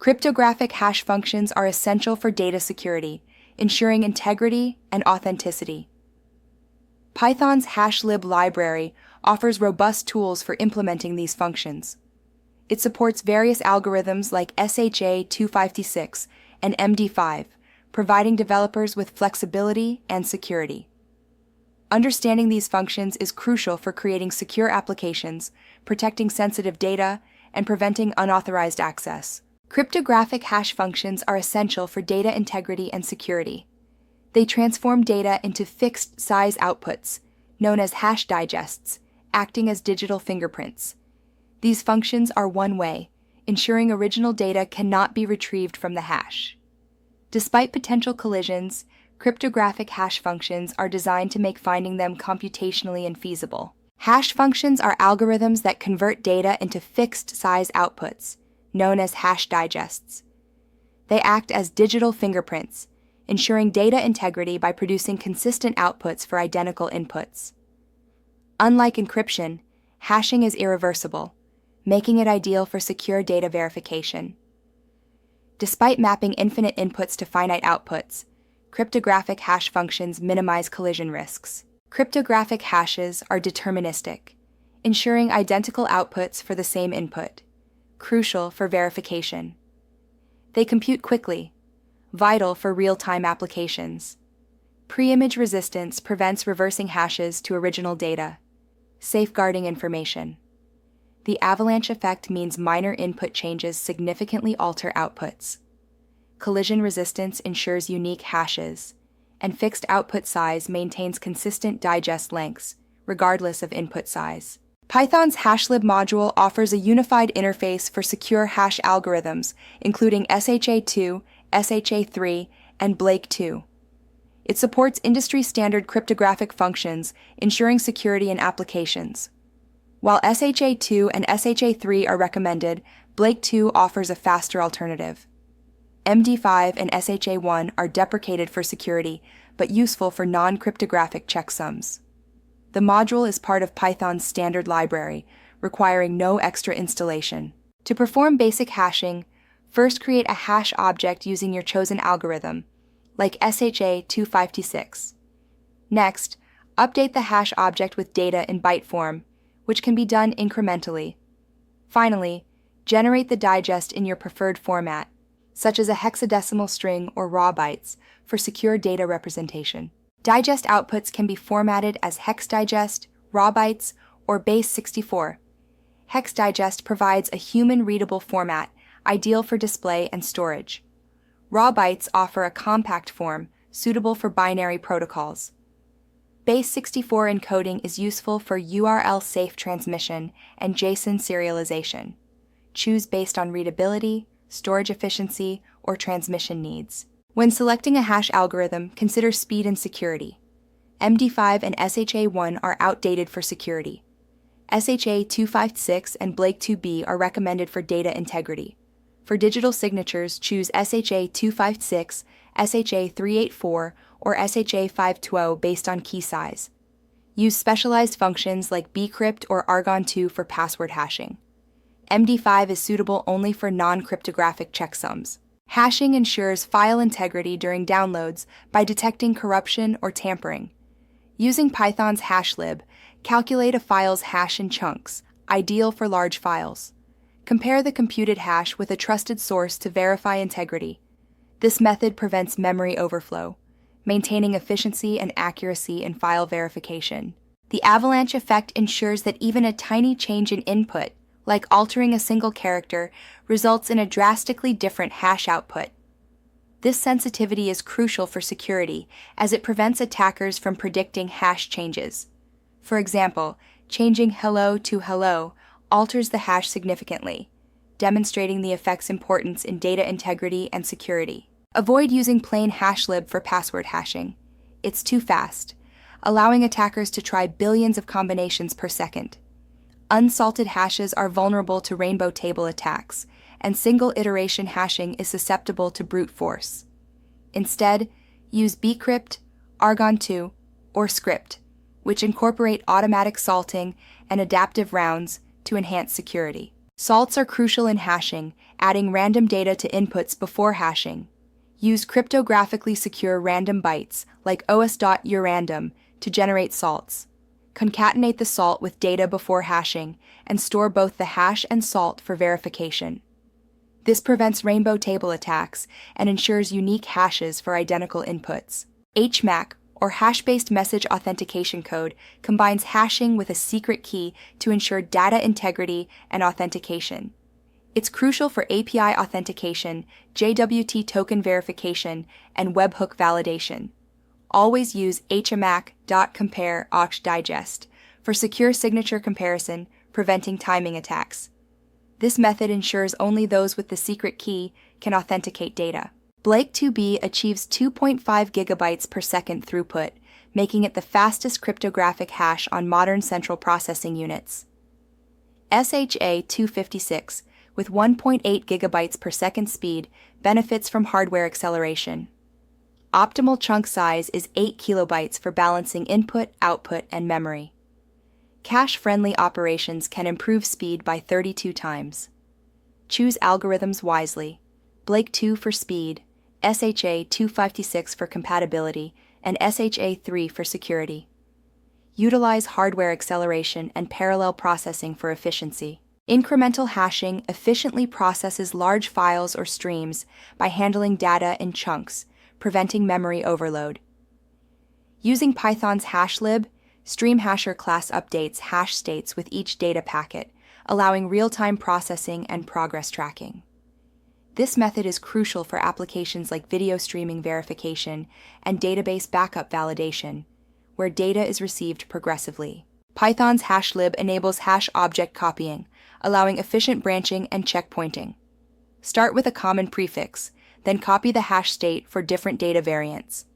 Cryptographic hash functions are essential for data security, ensuring integrity and authenticity. Python's hashlib library offers robust tools for implementing these functions. It supports various algorithms like SHA-256 and MD5, providing developers with flexibility and security. Understanding these functions is crucial for creating secure applications, protecting sensitive data, and preventing unauthorized access. Cryptographic hash functions are essential for data integrity and security. They transform data into fixed-size outputs, known as hash digests, acting as digital fingerprints. These functions are one-way, ensuring original data cannot be retrieved from the hash. Despite potential collisions, cryptographic hash functions are designed to make finding them computationally infeasible. Hash functions are algorithms that convert data into fixed-size outputs, known as hash digests. They act as digital fingerprints, ensuring data integrity by producing consistent outputs for identical inputs. Unlike encryption, hashing is irreversible, making it ideal for secure data verification. Despite mapping infinite inputs to finite outputs, cryptographic hash functions minimize collision risks. Cryptographic hashes are deterministic, ensuring identical outputs for the same input, crucial for verification. They compute quickly, vital for real-time applications. Pre-image resistance prevents reversing hashes to original data, safeguarding information. The avalanche effect means minor input changes significantly alter outputs. Collision resistance ensures unique hashes, and fixed output size maintains consistent digest lengths, regardless of input size. Python's hashlib module offers a unified interface for secure hash algorithms, including SHA-2, SHA-3, and Blake-2. It supports industry-standard cryptographic functions, ensuring security in applications. While SHA-2 and SHA-3 are recommended, Blake-2 offers a faster alternative. MD5 and SHA-1 are deprecated for security, but useful for non-cryptographic checksums. The module is part of Python's standard library, requiring no extra installation. To perform basic hashing, first create a hash object using your chosen algorithm, like SHA-256. Next, update the hash object with data in byte form, which can be done incrementally. Finally, generate the digest in your preferred format, such as a hexadecimal string or raw bytes, for secure data representation. Digest outputs can be formatted as hex digest, raw bytes, or base 64. Hex digest provides a human-readable format, ideal for display and storage. Raw bytes offer a compact form, suitable for binary protocols. Base 64 encoding is useful for URL-safe transmission and JSON serialization. Choose based on readability, storage efficiency, or transmission needs. When selecting a hash algorithm, consider speed and security. MD5 and SHA-1 are outdated for security. SHA-256 and Blake-2b are recommended for data integrity. For digital signatures, choose SHA-256, SHA-384, or SHA-512 based on key size. Use specialized functions like bcrypt or argon2 for password hashing. MD5 is suitable only for non-cryptographic checksums. Hashing ensures file integrity during downloads by detecting corruption or tampering. Using Python's hashlib, calculate a file's hash in chunks, ideal for large files. Compare the computed hash with a trusted source to verify integrity. This method prevents memory overflow, maintaining efficiency and accuracy in file verification. The avalanche effect ensures that even a tiny change in input, like altering a single character, results in a drastically different hash output. This sensitivity is crucial for security, as it prevents attackers from predicting hash changes. For example, changing hello to hello alters the hash significantly, demonstrating the effect's importance in data integrity and security. Avoid using plain hashlib for password hashing. It's too fast, allowing attackers to try billions of combinations per second. Unsalted hashes are vulnerable to rainbow table attacks, and single iteration hashing is susceptible to brute force. Instead, use bcrypt, argon2, or script, which incorporate automatic salting and adaptive rounds to enhance security. Salts are crucial in hashing, adding random data to inputs before hashing. Use cryptographically secure random bytes, like os.urandom, to generate salts. Concatenate the salt with data before hashing, and store both the hash and salt for verification. This prevents rainbow table attacks and ensures unique hashes for identical inputs. HMAC, or hash-based message authentication code, combines hashing with a secret key to ensure data integrity and authentication. It's crucial for API authentication, JWT token verification, and webhook validation. Always use hmac.compare.digest for secure signature comparison, preventing timing attacks. This method ensures only those with the secret key can authenticate data. Blake2B achieves 2.5 gigabytes per second throughput, making it the fastest cryptographic hash on modern central processing units. SHA-256, with 1.8 gigabytes per second speed, benefits from hardware acceleration. Optimal chunk size is 8 kilobytes for balancing input, output, and memory. Cache-friendly operations can improve speed by 32 times. Choose algorithms wisely. Blake2 for speed, SHA-256 for compatibility, and SHA-3 for security. Utilize hardware acceleration and parallel processing for efficiency. Incremental hashing efficiently processes large files or streams by handling data in chunks, preventing memory overload. Using Python's hashlib, StreamHasher class updates hash states with each data packet, allowing real-time processing and progress tracking. This method is crucial for applications like video streaming verification and database backup validation, where data is received progressively. Python's hashlib enables hash object copying, allowing efficient branching and checkpointing. Start with a common prefix, then copy the hash state for different data variants.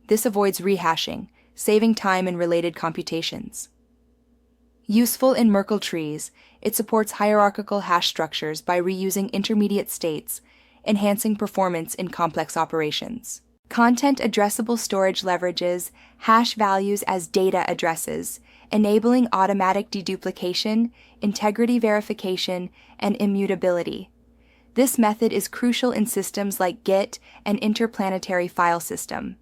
This avoids rehashing, saving time in related computations. Useful in Merkle trees, it supports hierarchical hash structures by reusing intermediate states, enhancing performance in complex operations. Content addressable storage leverages hash values as data addresses, enabling automatic deduplication, integrity verification, and immutability. This method is crucial in systems like Git and interplanetary file system.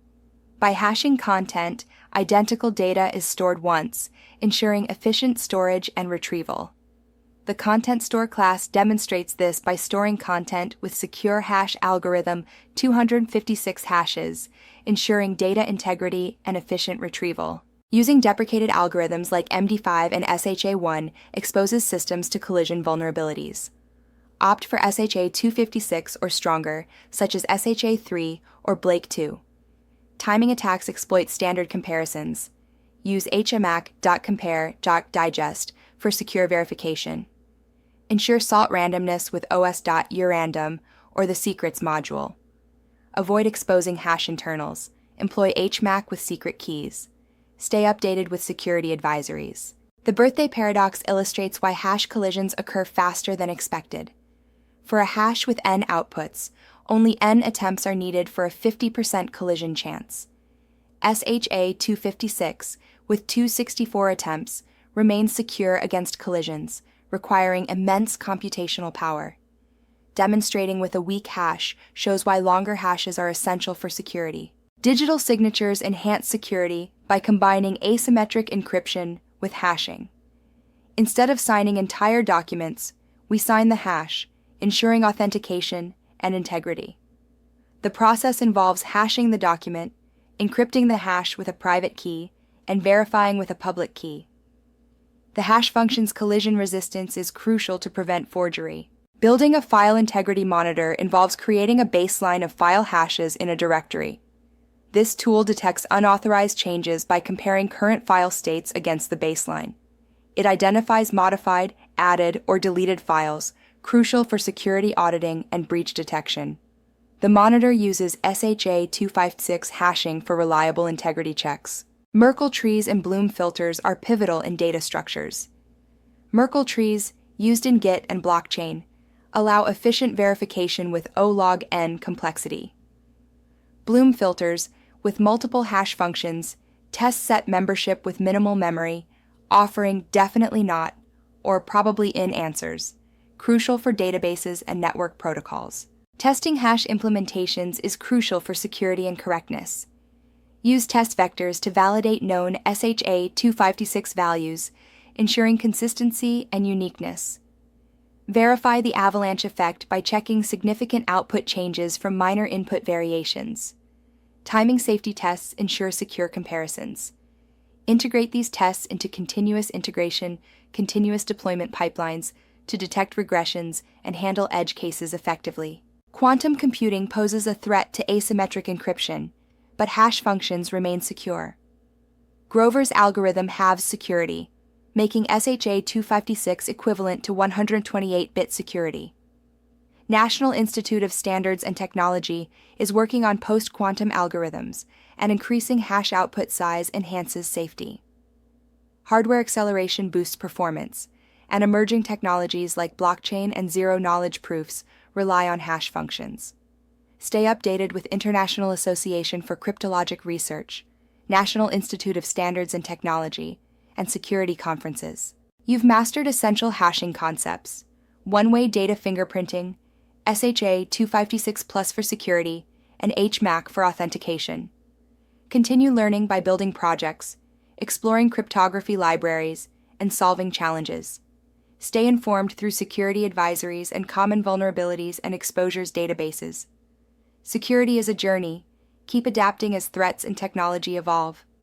By hashing content, identical data is stored once, ensuring efficient storage and retrieval. The content store class demonstrates this by storing content with secure hash algorithm 256 hashes, ensuring data integrity and efficient retrieval. Using deprecated algorithms like MD5 and SHA-1 exposes systems to collision vulnerabilities. Opt for SHA-256 or stronger, such as SHA-3 or Blake2. Timing attacks exploit standard comparisons. Use hmac.compare.digest for secure verification. Ensure salt randomness with os.urandom or the secrets module. Avoid exposing hash internals. Employ HMAC with secret keys. Stay updated with security advisories. The birthday paradox illustrates why hash collisions occur faster than expected. For a hash with n outputs, only n attempts are needed for a 50% collision chance. SHA-256, with 264 attempts, remains secure against collisions, requiring immense computational power. Demonstrating with a weak hash shows why longer hashes are essential for security. Digital signatures enhance security by combining asymmetric encryption with hashing. Instead of signing entire documents, we sign the hash, ensuring authentication and integrity. The process involves hashing the document, encrypting the hash with a private key, and verifying with a public key. The hash function's collision resistance is crucial to prevent forgery. Building a file integrity monitor involves creating a baseline of file hashes in a directory. This tool detects unauthorized changes by comparing current file states against the baseline. It identifies modified, added, or deleted files, crucial for security auditing and breach detection. The monitor uses SHA-256 hashing for reliable integrity checks. Merkle trees and Bloom filters are pivotal in data structures. Merkle trees, used in Git and blockchain, allow efficient verification with O-log-n complexity. Bloom filters, with multiple hash functions, test set membership with minimal memory, offering definitely not or probably in answers, crucial for databases and network protocols. Testing hash implementations is crucial for security and correctness. Use test vectors to validate known SHA-256 values, ensuring consistency and uniqueness. Verify the avalanche effect by checking significant output changes from minor input variations. Timing safety tests ensure secure comparisons. Integrate these tests into continuous integration, continuous deployment pipelines to detect regressions and handle edge cases effectively. Quantum computing poses a threat to asymmetric encryption, but hash functions remain secure. Grover's algorithm halves security, making SHA-256 equivalent to 128-bit security. National Institute of Standards and Technology is working on post-quantum algorithms, and increasing hash output size enhances safety. Hardware acceleration boosts performance, and emerging technologies like blockchain and zero-knowledge proofs rely on hash functions. Stay updated with International Association for Cryptologic Research, National Institute of Standards and Technology, and security conferences. You've mastered essential hashing concepts: one-way data fingerprinting, SHA-256+ for security, and HMAC for authentication. Continue learning by building projects, exploring cryptography libraries, and solving challenges. Stay informed through security advisories and common vulnerabilities and exposures databases. Security is a journey. Keep adapting as threats and technology evolve.